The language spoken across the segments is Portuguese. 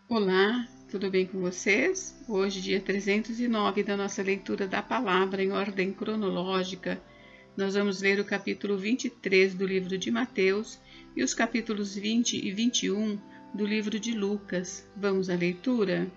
Olá, tudo bem com vocês? Hoje, dia 309 da nossa leitura da palavra em ordem cronológica, nós vamos ler o capítulo 23 do livro de Mateus e os capítulos 20 e 21 do livro de Lucas. Vamos à leitura?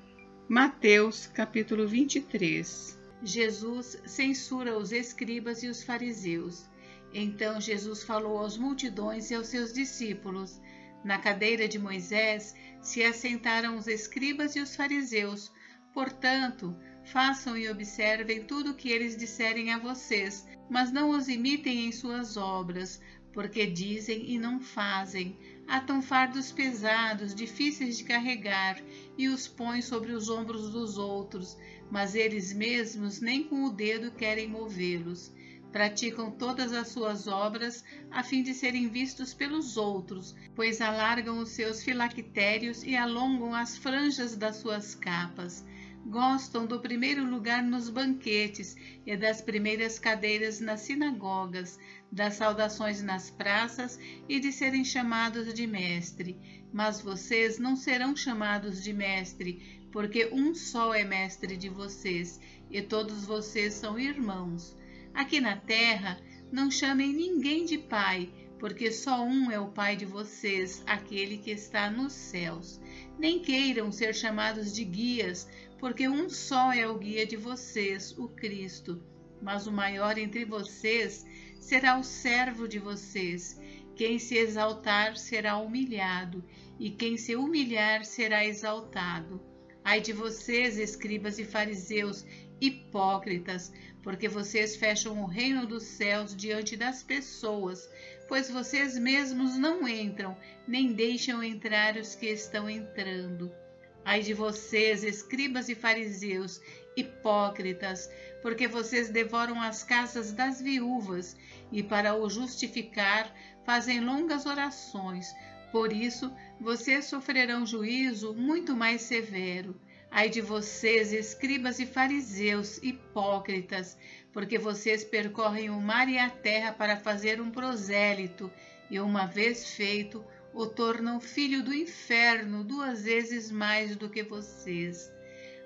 Mateus, capítulo 23. Jesus censura os escribas e os fariseus. Então Jesus falou às multidões e aos seus discípulos. Na cadeira de Moisés se assentaram os escribas e os fariseus. Portanto, façam e observem tudo o que eles disserem a vocês, mas não os imitem em suas obras, porque dizem e não fazem. Atam fardos pesados, difíceis de carregar, e os põem sobre os ombros dos outros, mas eles mesmos nem com o dedo querem movê-los. Praticam todas as suas obras a fim de serem vistos pelos outros, pois alargam os seus filactérios e alongam as franjas das suas capas. Gostam do primeiro lugar nos banquetes e das primeiras cadeiras nas sinagogas, das saudações nas praças e de serem chamados de mestre. Mas vocês não serão chamados de mestre, porque um só é mestre de vocês, e todos vocês são irmãos. Aqui na terra, não chamem ninguém de pai, porque só um é o pai de vocês, aquele que está nos céus. Nem queiram ser chamados de guias, porque um só é o guia de vocês, o Cristo. Mas o maior entre vocês será o servo de vocês. Quem se exaltar será humilhado, e quem se humilhar será exaltado. Ai de vocês, escribas e fariseus, hipócritas, porque vocês fecham o reino dos céus diante das pessoas, pois vocês mesmos não entram, nem deixam entrar os que estão entrando. Ai de vocês, escribas e fariseus, hipócritas, porque vocês devoram as casas das viúvas, e para o justificar fazem longas orações. Por isso, vocês sofrerão juízo muito mais severo. Ai de vocês, escribas e fariseus, hipócritas, porque vocês percorrem o mar e a terra para fazer um prosélito, e uma vez feito, o tornam filho do inferno 2 vezes mais do que vocês.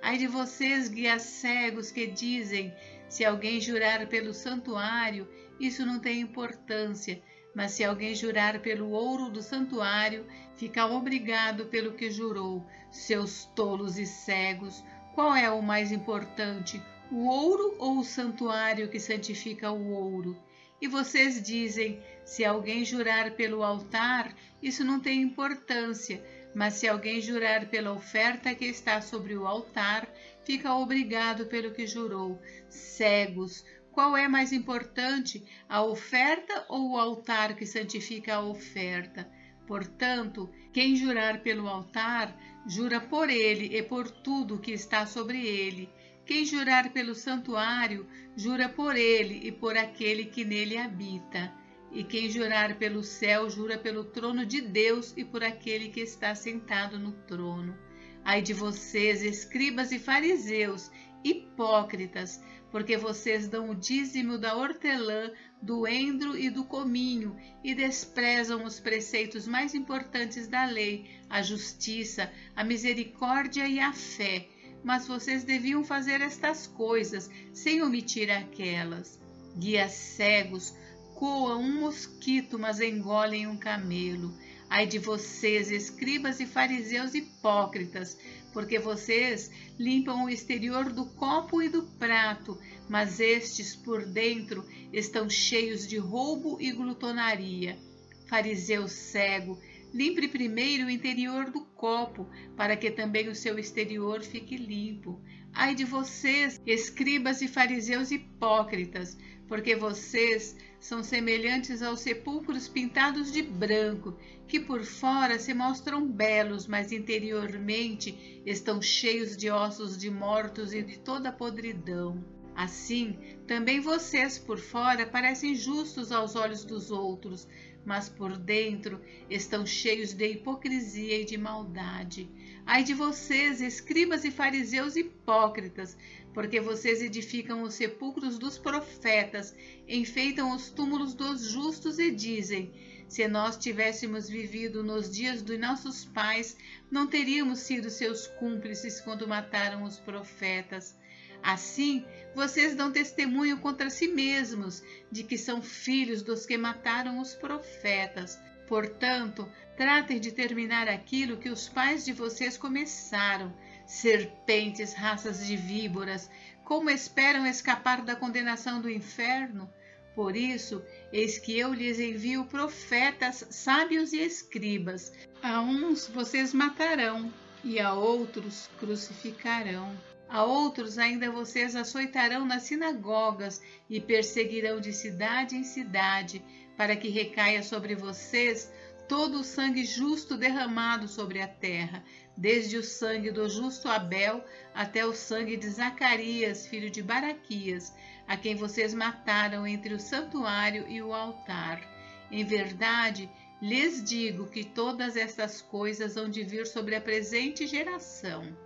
Ai de vocês, guias cegos, que dizem, se alguém jurar pelo santuário, isso não tem importância, mas se alguém jurar pelo ouro do santuário, fica obrigado pelo que jurou. Seus tolos e cegos, qual é o mais importante, o ouro ou o santuário que santifica o ouro? E vocês dizem, se alguém jurar pelo altar, isso não tem importância, mas se alguém jurar pela oferta que está sobre o altar, fica obrigado pelo que jurou. Cegos, qual é mais importante, a oferta ou o altar que santifica a oferta? Portanto, quem jurar pelo altar, jura por ele e por tudo que está sobre ele. Quem jurar pelo santuário, jura por ele e por aquele que nele habita. E quem jurar pelo céu, jura pelo trono de Deus e por aquele que está sentado no trono. Ai de vocês, escribas e fariseus, hipócritas, porque vocês dão o dízimo da hortelã, do endro e do cominho, e desprezam os preceitos mais importantes da lei, a justiça, a misericórdia e a fé. Mas vocês deviam fazer estas coisas, sem omitir aquelas. Guias cegos, coam um mosquito, mas engolem um camelo. Ai de vocês, escribas e fariseus hipócritas, porque vocês limpam o exterior do copo e do prato, mas estes por dentro estão cheios de roubo e glutonaria. Fariseu cego, limpe primeiro o interior do copo, para que também o seu exterior fique limpo. Ai de vocês, escribas e fariseus hipócritas, porque vocês são semelhantes aos sepulcros pintados de branco, que por fora se mostram belos, mas interiormente estão cheios de ossos de mortos e de toda podridão. Assim, também vocês por fora parecem justos aos olhos dos outros, mas por dentro estão cheios de hipocrisia e de maldade. Ai de vocês, escribas e fariseus hipócritas, porque vocês edificam os sepulcros dos profetas, enfeitam os túmulos dos justos e dizem: Se nós tivéssemos vivido nos dias dos nossos pais, não teríamos sido seus cúmplices quando mataram os profetas. Assim, vocês dão testemunho contra si mesmos de que são filhos dos que mataram os profetas. Portanto, tratem de terminar aquilo que os pais de vocês começaram. Serpentes, raças de víboras, como esperam escapar da condenação do inferno? Por isso, eis que eu lhes envio profetas, sábios e escribas. A uns vocês matarão, e a outros crucificarão. A outros ainda vocês açoitarão nas sinagogas e perseguirão de cidade em cidade, para que recaia sobre vocês todo o sangue justo derramado sobre a terra, desde o sangue do justo Abel até o sangue de Zacarias, filho de Baraquias, a quem vocês mataram entre o santuário e o altar. Em verdade, lhes digo que todas estas coisas hão de vir sobre a presente geração.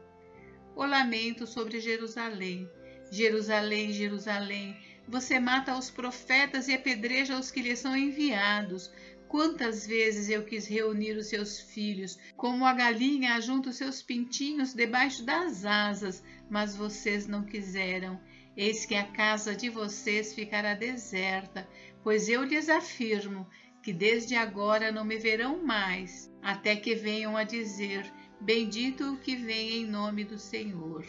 O lamento sobre Jerusalém. Jerusalém, Jerusalém, você mata os profetas e apedreja os que lhe são enviados. Quantas vezes eu quis reunir os seus filhos, como a galinha ajunta os seus pintinhos debaixo das asas, mas vocês não quiseram. Eis que a casa de vocês ficará deserta, pois eu lhes afirmo que desde agora não me verão mais, até que venham a dizer: bendito o que vem em nome do Senhor.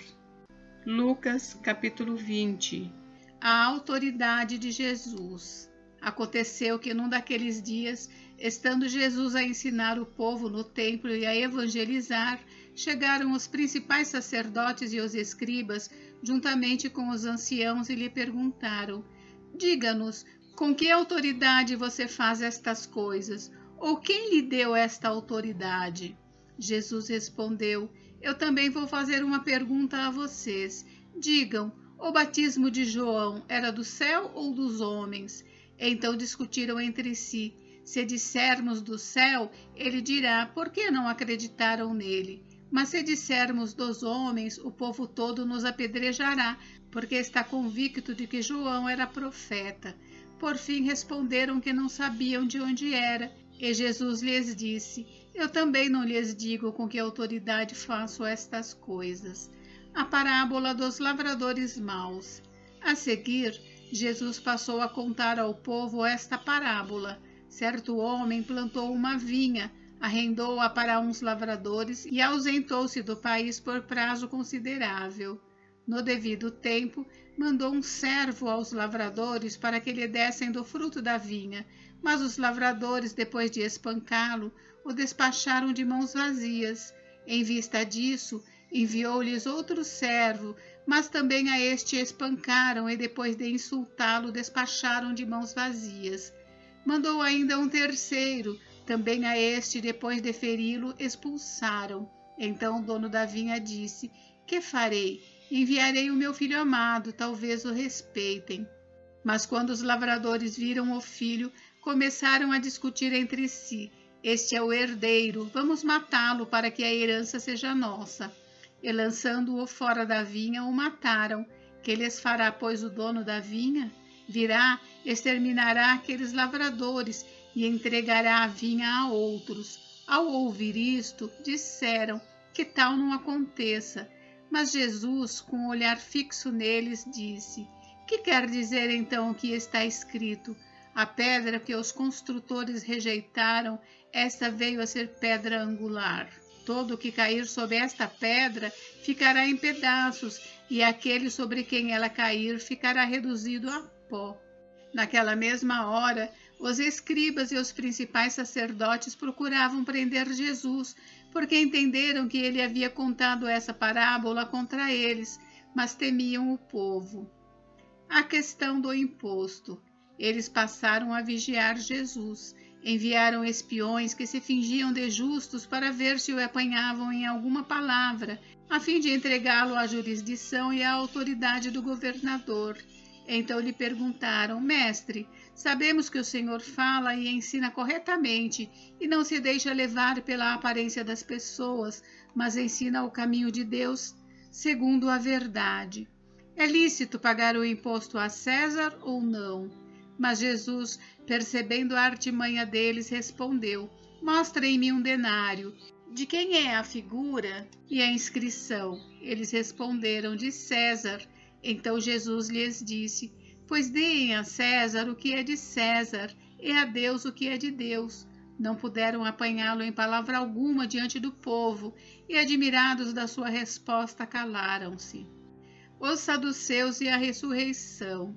Lucas, capítulo 20. A autoridade de Jesus. Aconteceu que num daqueles dias, estando Jesus a ensinar o povo no templo e a evangelizar, chegaram os principais sacerdotes e os escribas, juntamente com os anciãos, e lhe perguntaram: diga-nos, com que autoridade você faz estas coisas? Ou quem lhe deu esta autoridade? Jesus respondeu: eu também vou fazer uma pergunta a vocês. Digam, o batismo de João era do céu ou dos homens? Então discutiram entre si. Se dissermos do céu, ele dirá: por que não acreditaram nele? Mas se dissermos dos homens, o povo todo nos apedrejará, porque está convicto de que João era profeta. Por fim responderam que não sabiam de onde era. E Jesus lhes disse: eu também não lhes digo com que autoridade faço estas coisas. A parábola dos lavradores maus. A seguir, Jesus passou a contar ao povo esta parábola. Certo homem plantou uma vinha, arrendou-a para uns lavradores e ausentou-se do país por prazo considerável. No devido tempo, mandou um servo aos lavradores para que lhe dessem do fruto da vinha, mas os lavradores, depois de espancá-lo, o despacharam de mãos vazias. Em vista disso, enviou-lhes outro servo, mas também a este espancaram e, depois de insultá-lo, despacharam de mãos vazias. Mandou ainda um terceiro, também a este, depois de feri-lo, expulsaram. Então o dono da vinha disse: que farei? Enviarei o meu filho amado, talvez o respeitem. Mas quando os lavradores viram o filho, começaram a discutir entre si: este é o herdeiro, vamos matá-lo para que a herança seja nossa. E lançando-o fora da vinha, o mataram. Que lhes fará, pois, o dono da vinha? Virá, exterminará aqueles lavradores e entregará a vinha a outros. Ao ouvir isto, disseram: que tal não aconteça? Mas Jesus, com o olhar fixo neles, disse: que quer dizer então o que está escrito? A pedra que os construtores rejeitaram, esta veio a ser pedra angular. Todo o que cair sobre esta pedra ficará em pedaços, e aquele sobre quem ela cair ficará reduzido a pó. Naquela mesma hora, os escribas e os principais sacerdotes procuravam prender Jesus, porque entenderam que ele havia contado essa parábola contra eles, mas temiam o povo. A questão do imposto. Eles passaram a vigiar Jesus. Enviaram espiões que se fingiam de justos para ver se o apanhavam em alguma palavra, a fim de entregá-lo à jurisdição e à autoridade do governador. Então lhe perguntaram: mestre, sabemos que o Senhor fala e ensina corretamente e não se deixa levar pela aparência das pessoas, mas ensina o caminho de Deus segundo a verdade. É lícito pagar o imposto a César ou não? Mas Jesus, percebendo a artimanha deles, respondeu: Mostrem-me um denário. De quem é a figura e a inscrição? Eles responderam: de César. Então Jesus lhes disse: Pois deem a César o que é de César, e a Deus o que é de Deus. Não puderam apanhá-lo em palavra alguma diante do povo, e admirados da sua resposta, calaram-se. Os saduceus e a ressurreição.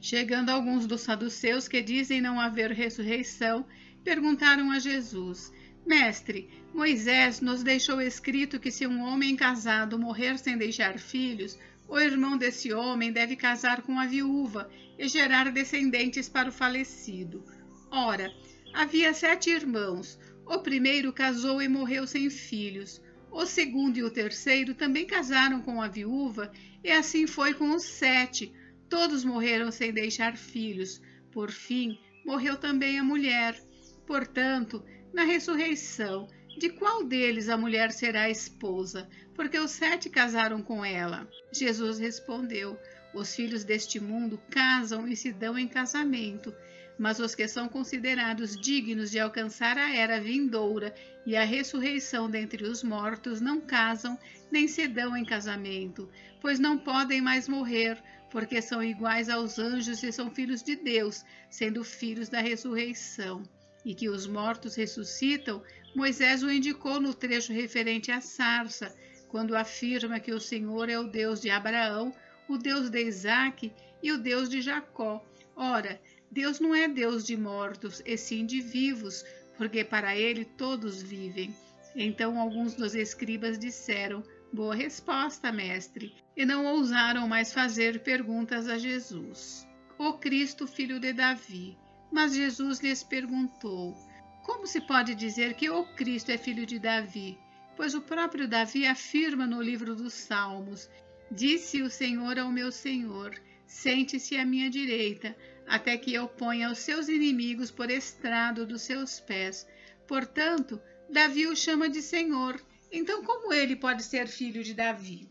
Chegando alguns dos saduceus, que dizem não haver ressurreição, perguntaram a Jesus: Mestre, Moisés nos deixou escrito que se um homem casado morrer sem deixar filhos, o irmão desse homem deve casar com a viúva e gerar descendentes para o falecido. Ora, havia 7 irmãos. O primeiro casou e morreu sem filhos. O segundo e o terceiro também casaram com a viúva, e assim foi com os 7. Todos morreram sem deixar filhos. Por fim, morreu também a mulher. Portanto, na ressurreição, de qual deles a mulher será esposa? Porque os 7 casaram com ela. Jesus respondeu: Os filhos deste mundo casam e se dão em casamento, mas os que são considerados dignos de alcançar a era vindoura e a ressurreição dentre os mortos não casam nem se dão em casamento, pois não podem mais morrer, porque são iguais aos anjos e são filhos de Deus, sendo filhos da ressurreição. E que os mortos ressuscitam, Moisés o indicou no trecho referente à sarça, quando afirma que o Senhor é o Deus de Abraão, o Deus de Isaque e o Deus de Jacó. Ora, Deus não é Deus de mortos, e sim de vivos, porque para ele todos vivem. Então alguns dos escribas disseram: Boa resposta, mestre, e não ousaram mais fazer perguntas a Jesus. O Cristo, filho de Davi. Mas Jesus lhes perguntou: Como se pode dizer que o Cristo é filho de Davi? Pois o próprio Davi afirma no livro dos Salmos: Disse o Senhor ao meu Senhor: Sente-se à minha direita, até que eu ponha os seus inimigos por estrado dos seus pés. Portanto, Davi o chama de Senhor. Então, como ele pode ser filho de Davi?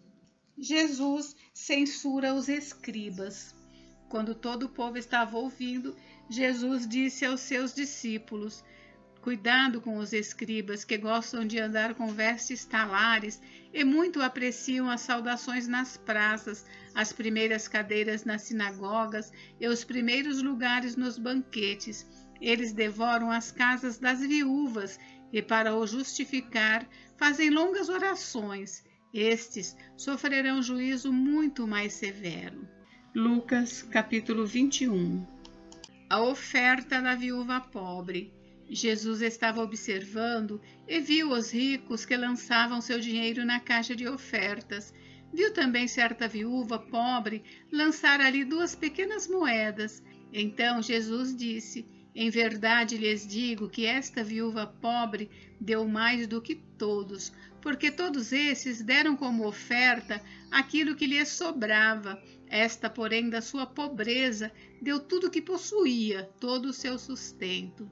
Jesus censura os escribas. Quando todo o povo estava ouvindo, Jesus disse aos seus discípulos: Cuidado com os escribas, que gostam de andar com vestes talares e muito apreciam as saudações nas praças, as primeiras cadeiras nas sinagogas e os primeiros lugares nos banquetes. Eles devoram as casas das viúvas e, para o justificar, fazem longas orações. Estes sofrerão juízo muito mais severo. Lucas, capítulo 21. A oferta da viúva pobre. Jesus estava observando e viu os ricos que lançavam seu dinheiro na caixa de ofertas. Viu também certa viúva pobre lançar ali 2 pequenas moedas. Então Jesus disse: Em verdade lhes digo que esta viúva pobre deu mais do que todos, porque todos esses deram como oferta aquilo que lhes sobrava. Esta, porém, da sua pobreza, deu tudo o que possuía, todo o seu sustento.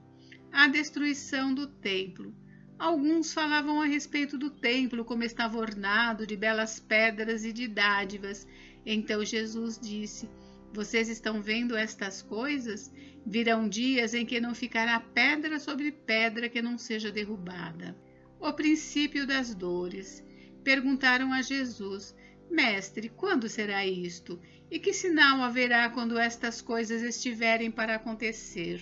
A destruição do templo. Alguns falavam a respeito do templo, como estava ornado de belas pedras e de dádivas. Então Jesus disse: Vocês estão vendo estas coisas? Virão dias em que não ficará pedra sobre pedra que não seja derrubada. O princípio das dores. Perguntaram a Jesus: Mestre, quando será isto? E que sinal haverá quando estas coisas estiverem para acontecer?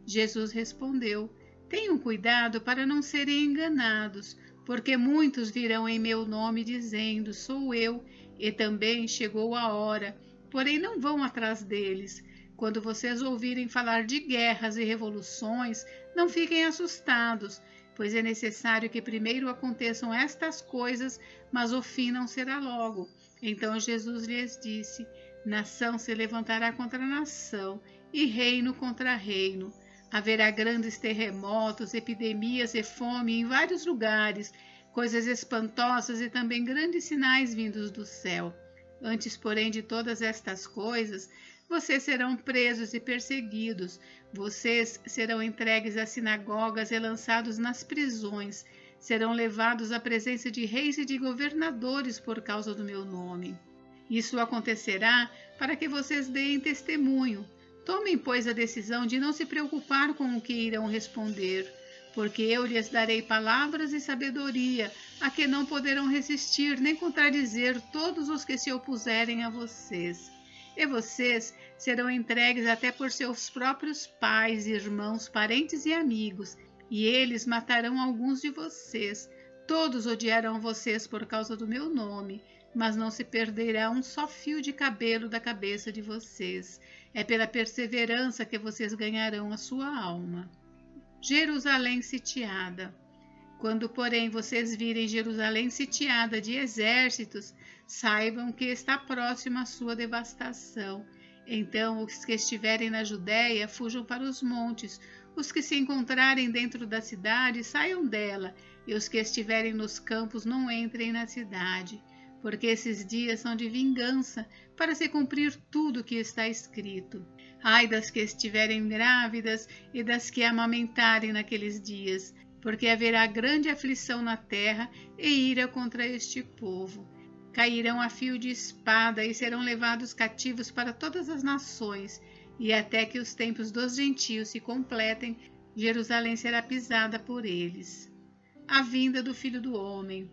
Jesus respondeu: Tenham cuidado para não serem enganados, porque muitos virão em meu nome dizendo: Sou eu, e também chegou a hora. Porém não vão atrás deles. Quando vocês ouvirem falar de guerras e revoluções, não fiquem assustados, pois é necessário que primeiro aconteçam estas coisas, mas o fim não será logo. Então Jesus lhes disse: Nação se levantará contra nação, e reino contra reino. Haverá grandes terremotos, epidemias e fome em vários lugares, coisas espantosas e também grandes sinais vindos do céu. Antes, porém, de todas estas coisas, vocês serão presos e perseguidos. Vocês serão entregues às sinagogas e lançados nas prisões. Serão levados à presença de reis e de governadores por causa do meu nome. Isso acontecerá para que vocês deem testemunho. Tomem, pois, a decisão de não se preocupar com o que irão responder, porque eu lhes darei palavras e sabedoria, a que não poderão resistir nem contradizer todos os que se opuserem a vocês. E vocês serão entregues até por seus próprios pais, irmãos, parentes e amigos, e eles matarão alguns de vocês. Todos odiarão vocês por causa do meu nome, mas não se perderá um só fio de cabelo da cabeça de vocês. É pela perseverança que vocês ganharão a sua alma. Jerusalém sitiada. Quando, porém, vocês virem Jerusalém sitiada de exércitos, saibam que está próxima a sua devastação. Então, os que estiverem na Judéia fujam para os montes, os que se encontrarem dentro da cidade saiam dela, e os que estiverem nos campos não entrem na cidade, porque esses dias são de vingança, para se cumprir tudo o que está escrito. Ai das que estiverem grávidas e das que amamentarem naqueles dias, porque haverá grande aflição na terra e ira contra este povo. Cairão a fio de espada e serão levados cativos para todas as nações, e até que os tempos dos gentios se completem, Jerusalém será pisada por eles. A vinda do Filho do Homem.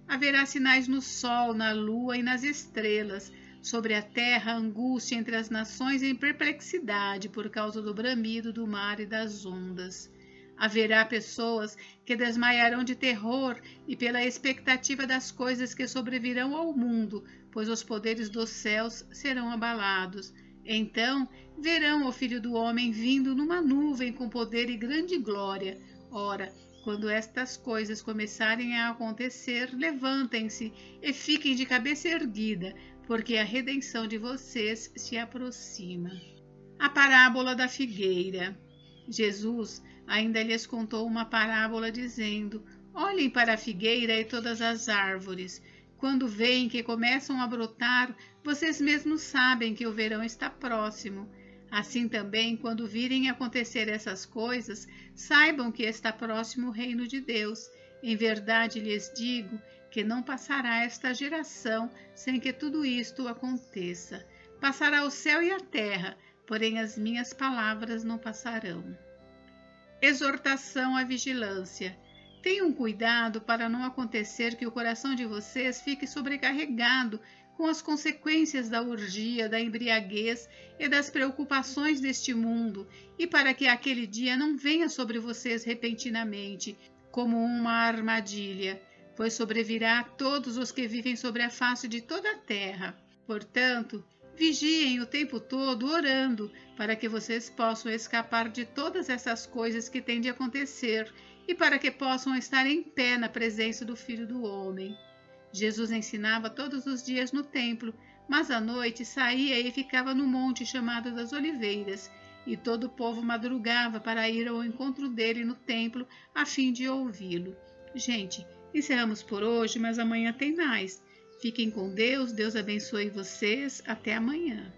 Haverá sinais no sol, na lua e nas estrelas, sobre a terra angústia entre as nações em perplexidade por causa do bramido do mar e das ondas. Haverá pessoas que desmaiarão de terror e pela expectativa das coisas que sobrevirão ao mundo, pois os poderes dos céus serão abalados. Então verão o Filho do Homem vindo numa nuvem com poder e grande glória. Ora, quando estas coisas começarem a acontecer, levantem-se e fiquem de cabeça erguida, porque a redenção de vocês se aproxima. A parábola da figueira. Jesus ainda lhes contou uma parábola dizendo: olhem para a figueira e todas as árvores. Quando veem que começam a brotar, vocês mesmos sabem que o verão está próximo. Assim também, quando virem acontecer essas coisas, saibam que está próximo o reino de Deus. Em verdade lhes digo que não passará esta geração sem que tudo isto aconteça. Passará o céu e a terra, porém as minhas palavras não passarão. Exortação à vigilância. Tenham cuidado para não acontecer que o coração de vocês fique sobrecarregado com as consequências da orgia, da embriaguez e das preocupações deste mundo, e para que aquele dia não venha sobre vocês repentinamente, como uma armadilha, pois sobrevirá a todos os que vivem sobre a face de toda a terra. Portanto, vigiem o tempo todo orando, para que vocês possam escapar de todas essas coisas que têm de acontecer, e para que possam estar em pé na presença do Filho do Homem. Jesus ensinava todos os dias no templo, mas à noite saía e ficava no monte chamado das Oliveiras, e todo o povo madrugava para ir ao encontro dele no templo, a fim de ouvi-lo. Gente, encerramos por hoje, mas amanhã tem mais. Fiquem com Deus, Deus abençoe vocês, até amanhã.